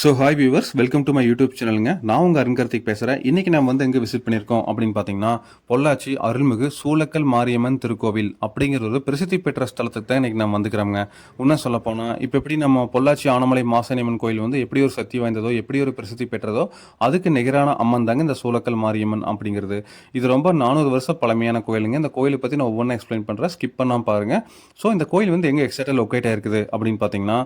Hi viewers, welcome to my YouTube சேனலுங்க. நான் உங்கள் அருண் கார்த்திக் பேசுகிறேன். இன்றைக்கி நம்ம வந்து எங்கே விசிட் பண்ணியிருக்கோம் அப்படின்னு பார்த்தீங்கன்னா, பொள்ளாச்சி அருள்மிகு சூலக்கல் மாரியம்மன் திருக்கோவில் அப்படிங்கிற ஒரு பிரசித்தி பெற்ற ஸ்தலத்துக்கு தான் இன்றைக்கி நம்ம வந்துக்கிறோங்க. இன்னும் சொல்லப்போனால், இப்போ எப்படி நம்ம பொள்ளாச்சி ஆனமலை மாசாணியம்மன் கோயில் வந்து எப்படி ஒரு சக்தி வாய்ந்ததோ, எப்படி ஒரு பிரசித்தி பெற்றதோ, அதுக்கு நிகரான அம்மன் தாங்க இந்த சூலக்கல் மாரியம்மன் அப்படிங்கிறது. இது ரொம்ப 400 வருஷம் பழமையான கோயிலுங்க. இந்த கோயிலை பற்றி நான் ஒவ்வொன்றா எக்ஸ்பிளைன் பண்ணுறேன், ஸ்கிப் பண்ணாமல் பாருங்கள். இந்த கோயில் வந்து எங்கே எக்ஸாக்டாக லொக்கேட் ஆயிருக்குது அப்படின்னு பார்த்தீங்கன்னா,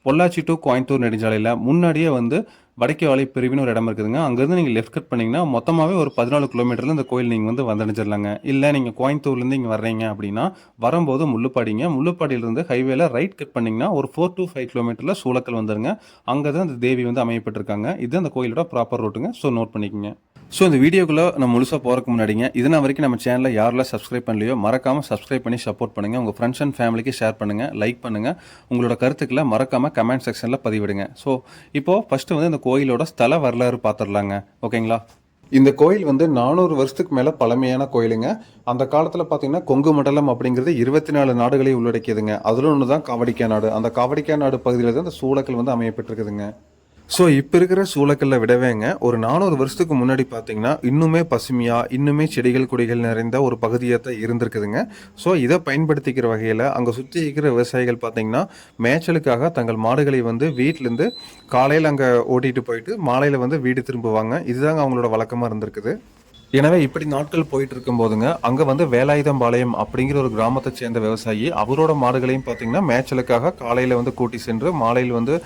பொள்ளாச்சி டு கோயம்புத்தூர் நெடுஞ்சாலையில் முன்னாடியே வந்து வடக்கே வாழை பிரிவுன்னு ஒரு இடம் இருக்குதுங்க. அங்கேருந்து நீங்கள் லெஃப்ட் கட் பண்ணிங்கன்னா மொத்தமாகவே ஒரு 14 கிலோமீட்டரில் இந்த கோயில் நீங்கள் வந்து வந்தடைஞ்சிடலாங்க. இல்லை நீங்கள் கோயம்புத்தூர்லேருந்து இங்கே வர்றீங்க அப்படின்னா வரும்போது முள்ளுப்பாடிங்க. முள்ளுப்பாடியிலேருந்து ஹைவேல ரைட் கட் பண்ணிங்கன்னா ஒரு 4 to 5 கிலோமீட்டரில் சூலக்கல் வந்துருங்க. அங்கே தான் இந்த தேவி வந்து அமையப்பட்டிருக்காங்க. இது அந்த கோயிலோட ப்ராப்பர் ரூட்டுங்க. நோட் பண்ணிக்கோங்க. இந்த வீடியோக்குள்ளே நம்ம முழுசாக போகிறதுக்கு முன்னாடிங்க, இதனால் வரைக்கும் நம்ம சேனலில் யாரெல்லாம் சப்ஸ்கிரைப் பண்ணலையோ மறக்காமல் சப்ஸ்கிரைப் பண்ணி சப்போர்ட் பண்ணுங்கள். உங்கள் ஃப்ரெண்ட்ஸ் அண்ட் ஃபேமிலிக்கு ஷேர் பண்ணுங்கள், லைக் பண்ணுங்கள். உங்களோட கருத்துக்களை மறக்காமல் கமெண்ட் செக்ஷனில் பதிவிடுங்க. இப்போது ஃபஸ்ட்டு வந்து இந்த கோயிலோட ஸ்தல வரலாறு பார்த்துடலாங்க. ஓகேங்களா? இந்த கோயில் வந்து 400 வருஷத்துக்கு மேலே பழமையான கோயிலுங்க. அந்த காலத்தில் பார்த்தீங்கன்னா கொங்கு மண்டலம் அப்படிங்கிறது 24 நாடுகளை உள்ளடக்கியதுங்க. அதில் ஒன்று தான் காவடிக்கா நாடு. அந்த காவடிக்கா நாடு பகுதியில் தான் இந்த சூளக்கல் வந்து அமையப்பட்டிருக்குதுங்க. இப்போ இருக்கிற சூளக்கல்ல விடவேங்க ஒரு 400 வருஷத்துக்கு முன்னாடி பார்த்தீங்கன்னா இன்னுமே பசுமையாக, இன்னுமே செடிகள் கொடிகள் நிறைந்த ஒரு பகுதியாக தான் இருந்திருக்குதுங்க. இதை பயன்படுத்திக்கிற வகையில் அங்கே சுற்றி இருக்கிற விவசாயிகள் பார்த்தீங்கன்னா மேய்ச்சலுக்காக தங்கள் மாடுகளை வந்து வீட்டிலேருந்து காலையில் அங்கே ஓட்டிகிட்டு போயிட்டு மாலையில் வந்து வீடு திரும்புவாங்க. இதுதாங்க அவங்களோட வழக்கமாக இருந்திருக்குது. எனவே இப்படி நாட்கள் போயிட்டு இருக்கும் போதுங்க அங்கே வந்து வேலாயுதம்பாளையம் அப்படிங்கிற ஒரு கிராமத்தை சேர்ந்த விவசாயி அவரோட மாடுகளையும் பார்த்தீங்கன்னா மேய்ச்சலுக்காக காலையில் வந்து கூட்டி சென்று மாலையில் வந்து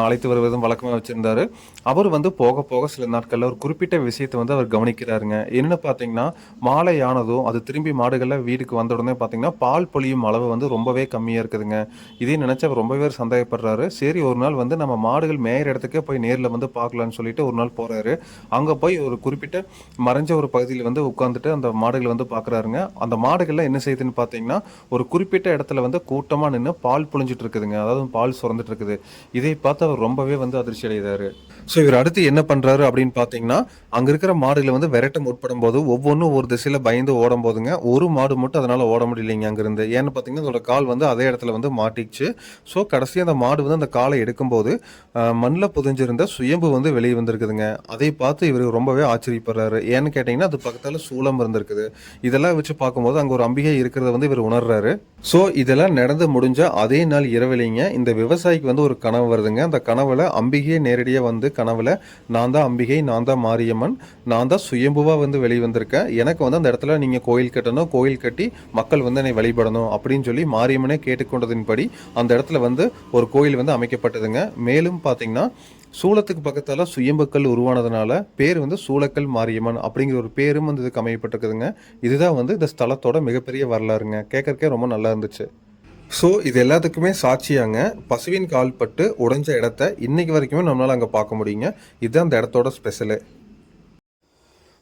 அழைத்து வருவதும் வழக்கமாக வச்சுருந்தாரு. அவர் வந்து போக போக சில நாட்களில் ஒரு குறிப்பிட்ட விஷயத்தை வந்து அவர் கவனிக்கிறாருங்க. என்னென்னு பார்த்தீங்கன்னா மாலை ஆனதும் அது திரும்பி மாடுகளில் வீட்டுக்கு வந்த உடனே பார்த்தீங்கன்னா பால் பொழியும் அளவு வந்து ரொம்பவே கம்மியாக இருக்குதுங்க. இதே நினச்சி அவர் ரொம்பவே சந்தேகப்படுறாரு. சரி, ஒரு நாள் வந்து நம்ம மாடுகள் மேயிற இடத்துக்கே போய் நேரில் வந்து பார்க்கலான்னு சொல்லிட்டு ஒரு நாள் போகிறாரு. அங்கே போய் ஒரு குறிப்பிட்ட மறைஞ்ச ஒரு பகுதியில் வந்து உட்காந்துட்டு அந்த மாடுகளை வந்து பார்க்குறாருங்க. அந்த மாடுகள்லாம் என்ன செய்யுதுன்னு பார்த்தீங்கன்னா ஒரு குறிப்பிட்ட இடத்துல வந்து கூட்டமாக நின்று பால் பொழிஞ்சிட்டு இருக்குதுங்க. அதாவது பால் சுரந்துட்டு இருக்குது. இதை பார்த்து அவர் ரொம்பவே வந்து அதிர்ச்சி அடைகிறாரு. இவர் அடுத்து என்ன பண்றாரு அப்படின்னு பாத்தீங்கன்னா அங்க இருக்கிற மாடுகளை வந்து விரட்ட முற்படும் போது ஒவ்வொன்றும் ஒரு திசையில பயந்து ஓடும் போதுங்க ஒரு மாடு மட்டும் அதனால ஓட முடியலைங்க அங்கிருந்து. ஏன்னு பாத்தீங்கன்னா அதோட கால் வந்து அதே இடத்துல வந்து மாட்டிச்சு. கடைசி அந்த மாடு வந்து அந்த காலை எடுக்கும்போது மண்ணில் புதிஞ்சிருந்த சுயம்பு வந்து வெளியே வந்திருக்குதுங்க. அதை பார்த்து இவர் ரொம்பவே ஆச்சரியப்படுறாரு. ஏன்னு கேட்டீங்கன்னா அது பக்கத்தால சூளம் இருந்திருக்குது. இதெல்லாம் வச்சு பார்க்கும்போது அங்க ஒரு அம்பிகை இருக்கிறத வந்து இவர் உணர்றாரு. இதெல்லாம் நடந்து முடிஞ்ச அதே நாள் இரவிலிங்க இந்த விவசாயிக்கு வந்து ஒரு கனவு வருதுங்க. அந்த கனவுல அம்பிகையே நேரடியாக வந்து கனவுல நான் தான் அம்பிகை, நான் தான் மாரியம்மன், நான் தான் சுயம்புவா வந்து வெளியே வந்திருக்கேன். எனக்கு வந்து அந்த இடத்துல நீங்க கோயில் கட்டணும், கோயில் கட்டி மக்கள் வந்து என்னை வழிபடணும் அப்படின்னு சொல்லி மாரியம்மனே கேட்டுக்கொண்டதின்படி அந்த இடத்துல வந்து ஒரு கோயில் வந்து அமைக்கப்பட்டதுங்க. மேலும் பார்த்தீங்கன்னா சூளத்துக்கு பக்கத்தால சுயம்புக்கள் உருவானதுனால பேர் வந்து சூளக்கல் மாரியம்மன் அப்படிங்கிற ஒரு பேரும் வந்து இதுக்கு அமையப்பட்டிருக்குதுங்க. இதுதான் வந்து இந்த ஸ்தலத்தோட மிகப்பெரிய வரலாறுங்க. கேட்கறக்கே ரொம்ப நல்லா இருந்துச்சு. இது எல்லாத்துக்குமே சாட்சியாங்க பசுவின் கால் பட்டு உடைஞ்ச இடத்த இன்னைக்கு வரைக்குமே நம்மளால அங்கே பார்க்க முடியுங்க. இதுதான் அந்த இடத்தோட ஸ்பெஷலு.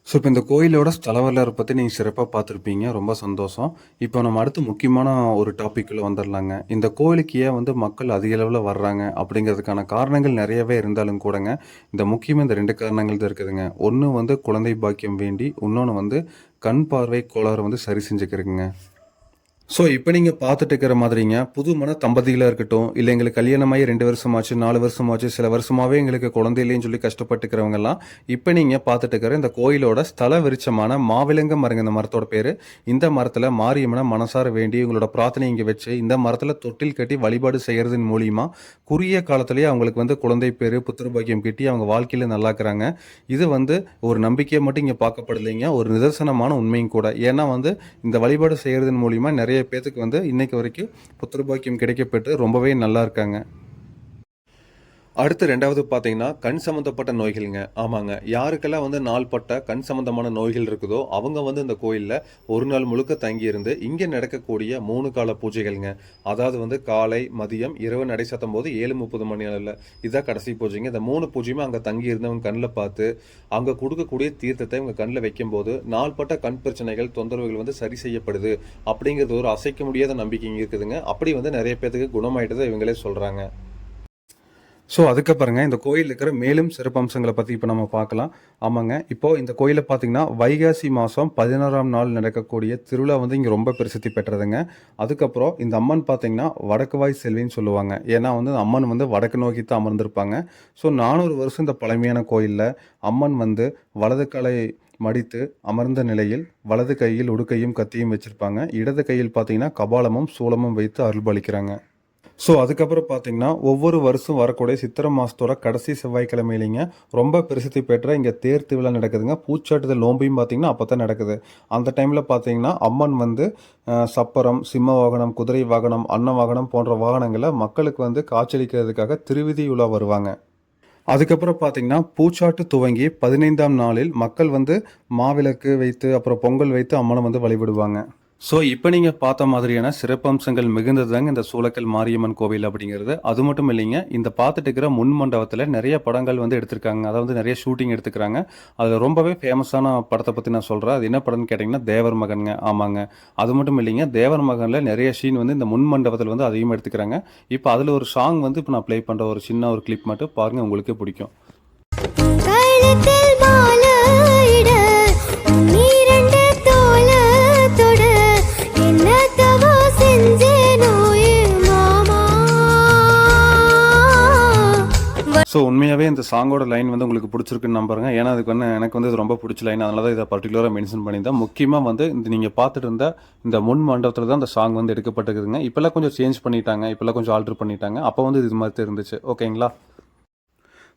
இப்போ இந்த கோயிலோட ஸ்தல வரலாறு பற்றி நீங்கள் சிறப்பாக பார்த்துருப்பீங்க. ரொம்ப சந்தோஷம். இப்போ நம்ம அடுத்து முக்கியமான ஒரு டாப்பிக்குள்ளே வந்துடலாங்க. இந்த கோயிலுக்கு ஏன் வந்து மக்கள் அதிக அளவில் வர்றாங்க அப்படிங்கிறதுக்கான காரணங்கள் நிறையவே இருந்தாலும் கூடங்க இந்த முக்கியமாக இந்த 2 காரணங்கள் தான் இருக்குதுங்க. ஒன்று வந்து குழந்தை பாக்கியம் வேண்டி, இன்னொன்று வந்து கண் பார்வை கோளாறு வந்து சரி செஞ்சுக்கிறதுங்க. இப்போ நீங்கள் பார்த்துட்டு இருக்கிற மாதிரிங்க புதுமண தம்பதிகளாக இருக்கட்டும், இல்லை எங்களுக்கு கல்யாணமாகி 2 வருஷமாச்சு, 4 வருஷமாச்சு, சில வருஷமாகவே எங்களுக்கு குழந்தை இல்லைன்னு சொல்லி கஷ்டப்பட்டுக்கிறவங்கலாம் இப்போ நீங்கள் பார்த்துட்டு இருக்கிற இந்த கோயிலோட ஸ்தல விருட்சமான மாவிலங்க மரங்க இந்த மரத்தோட பேர். இந்த மரத்தில் மாரியம்மனை மனசார வேண்டி உங்களோட பிரார்த்தனை இங்கே வச்சு இந்த மரத்தில் தொட்டில் கட்டி வழிபாடு செய்கிறதன் மூலியமா குறுகிய காலத்திலேயே அவங்களுக்கு வந்து குழந்தை பேர், புத்திர பாக்கியம் கிட்டி அவங்க வாழ்க்கையில் நல்லாக்குறாங்க. இது வந்து ஒரு நம்பிக்கையை மட்டும் இங்கே பார்க்கப்படலைங்க, ஒரு நிதர்சனமான உண்மையும் கூட. ஏன்னா வந்து இந்த வழிபாடு செய்கிறதன் மூலியமா நிறைய பேத்துக்கு வந்து இன்னைக்கு வரைக்கும் புத்திரபாக்கியம் கிடைக்கப்பட்டு ரொம்பவே நல்லா இருக்காங்க. அடுத்து 2வது பார்த்தீங்கன்னா கண் சம்மந்தப்பட்ட நோய்கள்ங்க. ஆமாங்க, யாருக்கெல்லாம் வந்து நாள்பட்ட கண் சம்மந்தமான நோய்கள் இருக்குதோ அவங்க வந்து இந்த கோயிலில் ஒரு நாள் முழுக்க தங்கியிருந்து இங்கே நடக்கக்கூடிய 3 கால பூஜைகள்ங்க. அதாவது வந்து காலை, மதியம், இரவு நடை சாத்தும் போது 7:30 மணி அளவில் இதுதான் கடைசி பூஜைங்க. இந்த 3 பூஜையுமே அங்கே தங்கி இருந்தவங்க கண்ணில் பார்த்து அங்கே கொடுக்கக்கூடிய தீர்த்தத்தை இவங்க கண்ணில் வைக்கும்போது நாள்பட்ட கண் பிரச்சனைகள், தொந்தரவுகள் வந்து சரி செய்யப்படுது அப்படிங்கிறது ஒரு அசைக்க முடியாத நம்பிக்கை இங்கே இருக்குதுங்க. அப்படி வந்து நிறைய பேருக்கு குணமாயிட்டதை இவங்களே சொல்கிறாங்க. ஸோ அதுக்கப்புறங்க இந்த கோயில் இருக்கிற மேலும் சிறப்பம்சங்களை பற்றி இப்போ நம்ம பார்க்கலாம். ஆமாங்க, இப்போ இந்த கோயிலை பார்த்தீங்கன்னா வைகாசி மாதம் 11ஆம் நாள் நடக்கக்கூடிய திருவிழா வந்து இங்கே ரொம்ப பிரசித்தி பெற்றதுங்க. அதுக்கப்புறம் இந்த அம்மன் பார்த்தீங்கன்னா வடக்கு வாய் செல்வின்னு சொல்லுவாங்க. ஏன்னா வந்து இந்த அம்மன் வந்து வடக்கு நோக்கி தான் அமர்ந்திருப்பாங்க. ஸோ 400 வருஷம் இந்த பழமையான கோயிலில் அம்மன் வந்து வலது காலை மடித்து அமர்ந்த நிலையில் வலது கையில் உடுக்கையும் கத்தியும் வச்சிருப்பாங்க. இடது கையில் பார்த்தீங்கன்னா கபாலமும் சூலமும் வைத்து அருள்பாலிக்கிறாங்க. ஸோ அதுக்கப்புறம் பார்த்தீங்கன்னா, ஒவ்வொரு வருஷம் வரக்கூடிய சித்திரை மாதத்தோட கடைசி செவ்வாய்க்கிழமையிலிங்க ரொம்ப பிரசித்தி பெற்ற இங்கே தேர் திருவிழா நடக்குதுங்க. பூச்சாட்டுதல் நோம்பியும் பார்த்தீங்கன்னா அப்போ தான் நடக்குது. அந்த டைமில் பார்த்தீங்கன்னா அம்மன் வந்து சப்பரம், சிம்ம வாகனம், குதிரை வாகனம், அன்ன வாகனம் போன்ற வாகனங்களை மக்களுக்கு வந்து காட்சியளிக்கிறதுக்காக திருவிதி உலா வருவாங்க. அதுக்கப்புறம் பார்த்தீங்கன்னா, பூச்சாட்டு துவங்கி 15ஆம் நாளில் மக்கள் வந்து மாவிளக்கு வைத்து, அப்புறம் பொங்கல் வைத்து அம்மனை வந்து வழிபடுவாங்க. ஸோ இப்போ நீங்கள் பார்த்த மாதிரியான சிறப்பம்சங்கள் மிகுந்தது தாங்க இந்த சூலக்கல் மாரியம்மன் கோவில் அப்படிங்கிறது. அது மட்டும் இல்லைங்க, இந்த பார்த்துட்டு இருக்கிற முன் மண்டபத்தில் நிறைய படங்கள் வந்து எடுத்திருக்காங்க. அதாவது நிறைய ஷூட்டிங் எடுத்துக்கிறாங்க. அதில் ரொம்பவே ஃபேமஸான படத்தை பற்றி நான் சொல்கிறேன். அது என்ன படம்னு கேட்டிங்கன்னா தேவர் மகனுங்க. ஆமாங்க, அது மட்டும் இல்லைங்க, தேவர் மகனில் நிறைய சீன் வந்து இந்த முன் மண்டபத்தில் வந்து அதிகமாக எடுத்துக்கிறாங்க. இப்போ அதில் ஒரு சாங் வந்து இப்போ நான் ப்ளே பண்ணுற ஒரு சின்ன ஒரு கிளிப் மட்டும் பாருங்கள், உங்களுக்கே பிடிக்கும். ஸோ உண்மையாகவே இந்த சாங்கோட லைன் வந்து உங்களுக்கு பிடிச்சிருக்குன்னு நம்புறேங்க. ஏன்னா அதுக்கு வந்து எனக்கு வந்து இது ரொம்ப பிடிச்ச லைன். அதனால தான் இதை பர்டிகுலராக மென்ஷன் பண்ணியிருந்தேன். முக்கியமாக வந்து இந்த நீங்கள் பார்த்துட்டு இருந்த இந்த முன் மண்டபத்தில் தான் இந்த சாங் வந்து எடுக்கப்பட்டிருக்குதுங்க. இப்போல்லாம் கொஞ்சம் சேஞ்ச் பண்ணிட்டாங்க, இப்போல்லாம் கொஞ்சம் ஆல்ட்ரு பண்ணிட்டாங்க. அப்போ வந்து இது மாதிரி தான் இருந்துச்சு. ஓகேங்களா?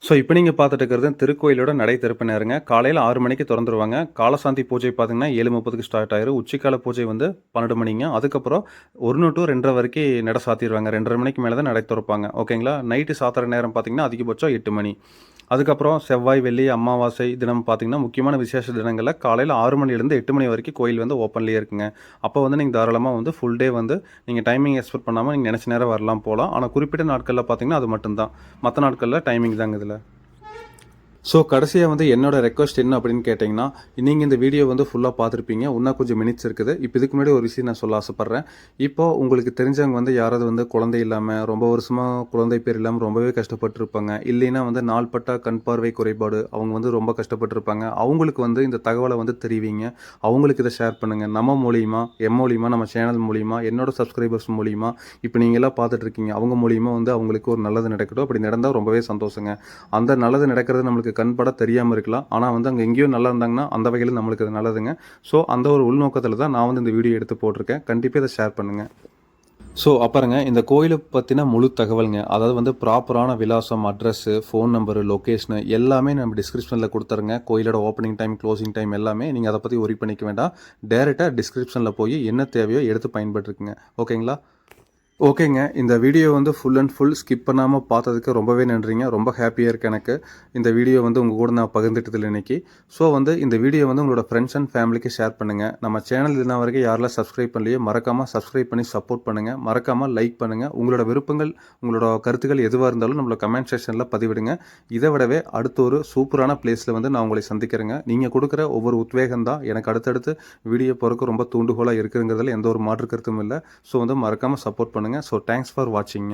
ஸோ இப்போ நீங்கள் பார்த்துட்டு இருக்கிறது திருக்கோயிலோட நடை திறப்பு நேரங்க. காலையில் 6 மணிக்கு திறந்துருவாங்க. காலசாந்தி பூஜை பார்த்தீங்கன்னா 7:30க்கு ஸ்டார்ட் ஆயிரும். உச்சிக்கால பூஜை வந்து 12 மணிங்க. அதுக்கப்புறம் 1 to 2:30 வரைக்கும் நடை சாத்திடுவாங்க. 2:30 மணிக்கு மேலே தான் நடை திறப்பாங்க. ஓகேங்களா? நைட்டு சாத்துற நேரம் பார்த்தீங்கன்னா அதிகபட்சம் 8 மணி. அதுக்கப்புறம் செவ்வாய், வெள்ளி, அமாவாசை தினம் பார்த்தீங்கன்னா முக்கியமான விசேஷ தினங்களில் காலையில் 6 மணிலேருந்து 8 மணி வரைக்கும் கோயில் வந்து ஓப்பன்லேயே இருக்குங்க. அப்போ வந்து நீங்கள் தாராளமாக வந்து ஃபுல் டே வந்து நீங்கள் டைமிங் எக்ஸ்பெக்ட் பண்ணாமல் நீங்கள் நினச்ச நேரம் வரலாம் போகலாம். ஆனால் குறிப்பிட்ட நாட்களில் பார்த்தீங்கன்னா அது மட்டும்தான். மற்ற நாட்களில் டைமிங் தாங்க இதில். ஸோ கடைசியாக வந்து என்னோட ரெக்வஸ்ட் என்ன அப்படின்னு கேட்டிங்கன்னா, நீங்கள் இந்த வீடியோ வந்து ஃபுல்லாக பார்த்துருப்பீங்க. இன்னும் கொஞ்சம் மினிட்ஸ் இருக்குது. இப்போ இதுக்கு முன்னாடி ஒரு விஷயம் நான் சொல்ல ஆசைப்பட்றேன். இப்போது உங்களுக்கு தெரிஞ்சவங்க வந்து யாராவது வந்து குழந்தை இல்லாமல் ரொம்ப வருஷமாக குழந்தை பேர் இல்லாமல் ரொம்பவே கஷ்டப்பட்டுருப்பாங்க. இல்லைன்னா வந்து நாள்பட்ட கண் பார்வை குறைபாடு அவங்க வந்து ரொம்ப கஷ்டப்பட்டுருப்பாங்க. அவங்களுக்கு வந்து இந்த தகவலை வந்து தெரிவிங்க. அவங்களுக்கு இதை ஷேர் பண்ணுங்கள். நம்ம மூலியமாக, மூலியமாக, நம்ம சேனல் மூலியமாக, என்னோட சப்ஸ்கிரைபர்ஸ் மூலியமாக இப்போ நீங்கள் எல்லாம் பார்த்துட்ருக்கீங்க. அவங்க மூலியமாக வந்து அவங்களுக்கு ஒரு நல்லது நடக்கட்டும். அப்படி நடந்தால் ரொம்பவே சந்தோஷங்க. அந்த நல்லது நடக்கிறது நம்மளுக்கு கண்பட தெரியாமல் இருக்கலாம். ஆனால் வந்து அங்கே எங்கேயோ நல்லா இருந்தாங்கன்னா அந்த வகையில் நம்மளுக்கு அது நல்லதுங்க. ஸோ அந்த ஒரு உள்நோக்கத்தில் தான் நான் வந்து இந்த வீடியோ எடுத்து போட்டிருக்கேன். கண்டிப்பாக இதை ஷேர் பண்ணுங்கள். ஸோ அப்புறங்க இந்த கோயிலை பற்றின முழு தகவலுங்க, அதாவது வந்து ப்ராப்பரான விலாசம், அட்ரஸ்ஸு, ஃபோன் நம்பரு, லொக்கேஷனு எல்லாமே நம்ம டிஸ்கிரிப்ஷனில் கொடுத்துருங்க. கோயிலோட ஓப்பனிங் டைம், க்ளோசிங் டைம் எல்லாமே நீங்கள் அதை பற்றி ஒரி பண்ணிக்க வேண்டாம். டேரெக்டாக டிஸ்கிரிப்ஷனில் போய் என்ன தேவையோ எடுத்து பயன்பட்டுருக்குங்க. ஓகேங்களா? ஓகேங்க, இந்த வீடியோ வந்து ஃபுல் அண்ட் ஃபுல் ஸ்கிப் பண்ணாமல் பார்த்ததுக்கு ரொம்பவே நன்றிங்க. ரொம்ப ஹாப்பியாக இருக்குது எனக்கு. இந்த வீடியோ வந்து உங்கள் கூட நான் பகிர்ந்துட்டதில் இன்றைக்கி. ஸோ வந்து இந்த வீடியோ வந்து உங்களோட ஃப்ரெண்ட்ஸ் அண்ட் ஃபேமிலிக்கு ஷேர் பண்ணுங்கள். நம்ம சேனல் இதுனா வரைக்கும் யாரெல்லாம் சப்ஸ்கிரைப் பண்ணலையோ மறக்காமல் சப்ஸ்கிரைப் பண்ணி சப்போர்ட் பண்ணுங்கள். மறக்காமல் லைக் பண்ணுங்கள். உங்களோட விருப்பங்கள், உங்களோட கருத்துக்கள் எதுவாக இருந்தாலும் நம்மளோட கமெண்ட் செக்ஷனில் பதிவிடுங்க. இதை விடவே அடுத்த ஒரு சூப்பரான பிளேஸில் வந்து நான் உங்களை சந்திக்கிறேங்க. நீங்கள் கொடுக்குற ஒவ்வொரு உத்வேகம் தான் எனக்கு அடுத்தடுத்து வீடியோ போகிறக்கு ரொம்ப தூண்டுகோலாக இருக்குங்கிறதுல எந்த ஒரு மாற்று கருத்தும் இல்லை. ஸோ வந்து மறக்காமல் சப்போர்ட் பண்ணுங்கள். So thanks for watching.